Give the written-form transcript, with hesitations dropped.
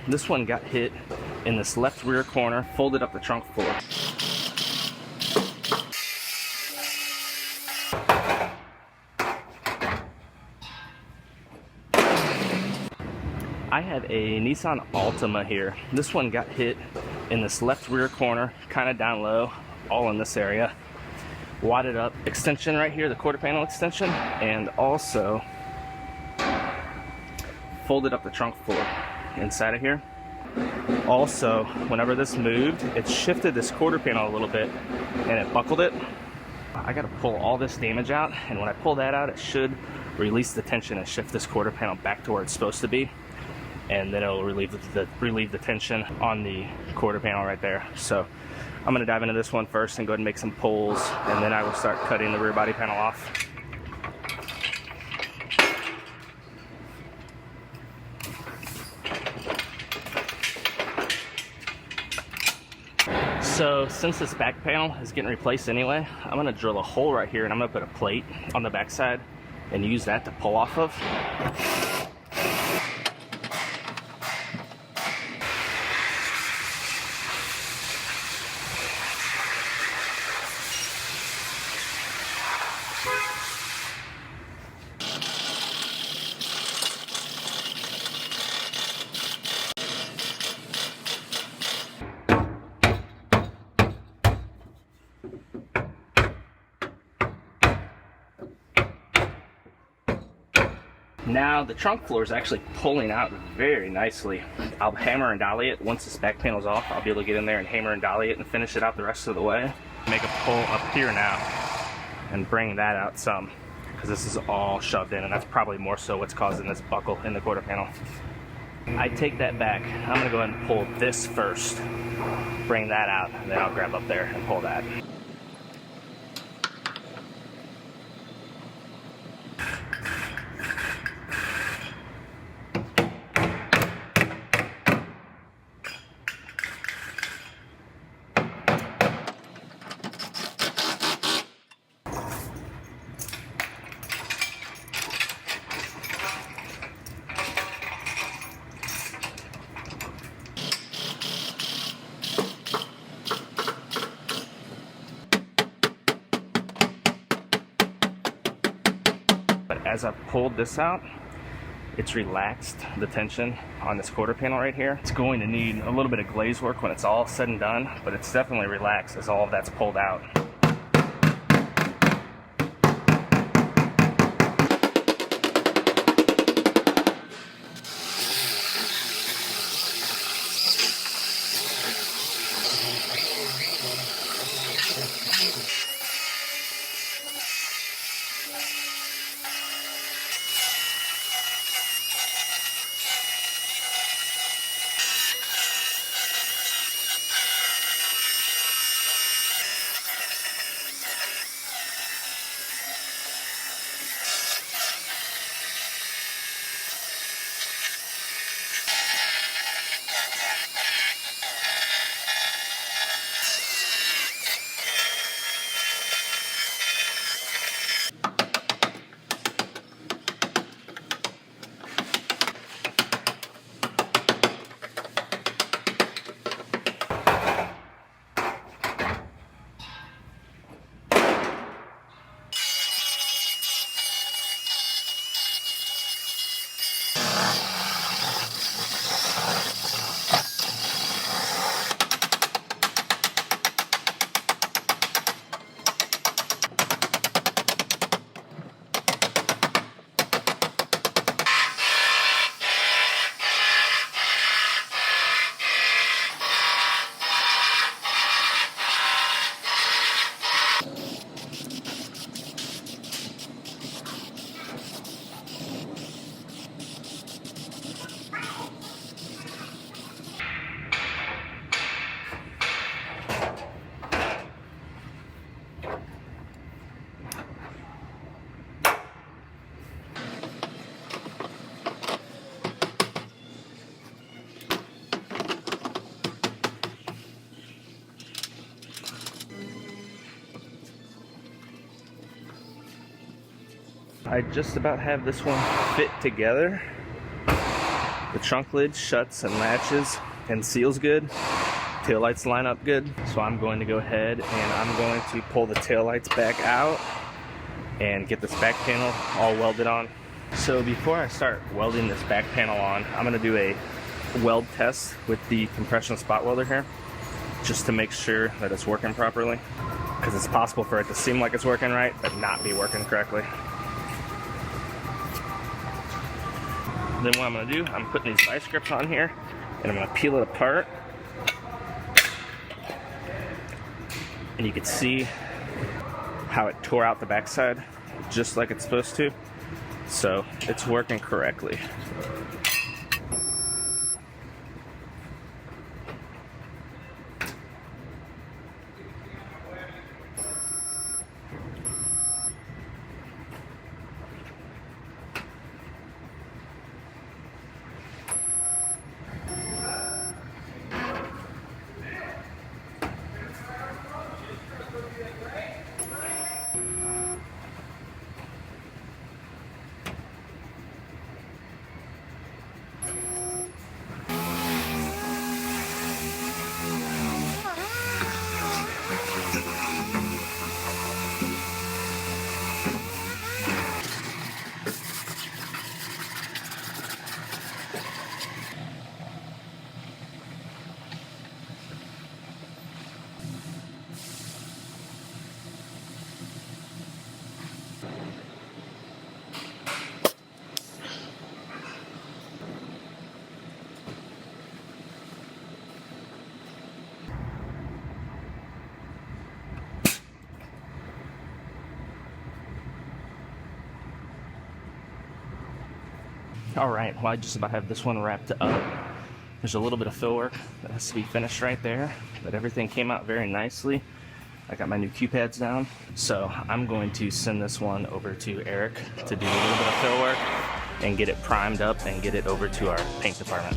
This one got hit in this left rear corner, folded up the trunk floor. I have a Nissan Altima here. This one got hit in this left rear corner, kind of down low, all in this area. Wadded up extension right here, the quarter panel extension, and also folded up the trunk floor inside of here. Also, whenever this moved, it shifted this quarter panel a little bit and it buckled it. I gotta pull all this damage out, and when I pull that out, it should release the tension and shift this quarter panel back to where it's supposed to be, and then it'll relieve the tension on the quarter panel right there. So I'm gonna dive into this one first and go ahead and make some pulls, and then I will start cutting the rear body panel off. So since this back panel is getting replaced anyway, I'm gonna drill a hole right here and I'm gonna put a plate on the back side and use that to pull off of. Now the trunk floor is actually pulling out very nicely. I'll hammer and dolly it. Once this back panel's off, I'll be able to get in there and hammer and dolly it and finish it out the rest of the way. Make a pull up here now and bring that out some, because this is all shoved in, and that's probably more so what's causing this buckle in the quarter panel. I take that back. I'm gonna go ahead and pull this first, bring that out, and then I'll grab up there and pull that. But as I've pulled this out, it's relaxed the tension on this quarter panel right here. It's going to need a little bit of glaze work when it's all said and done, but it's definitely relaxed as all of that's pulled out. I just about have this one fit together. The trunk lid shuts and latches and seals good. Taillights line up good. So I'm going to go ahead and I'm going to pull the taillights back out and get this back panel all welded on. So before I start welding this back panel on, I'm going to do a weld test with the compression spot welder here, just to make sure that it's working properly, because it's possible for it to seem like it's working right but not be working correctly. Then what I'm going to do, I'm putting these vice grips on here and I'm going to peel it apart, and you can see how it tore out the backside just like it's supposed to. So it's working correctly. All right, well, I just about have this one wrapped up. There's a little bit of fill work that has to be finished right there, but everything came out very nicely. I got my new Q pads down, so I'm going to send this one over to Eric to do a little bit of fill work and get it primed up and get it over to our paint department.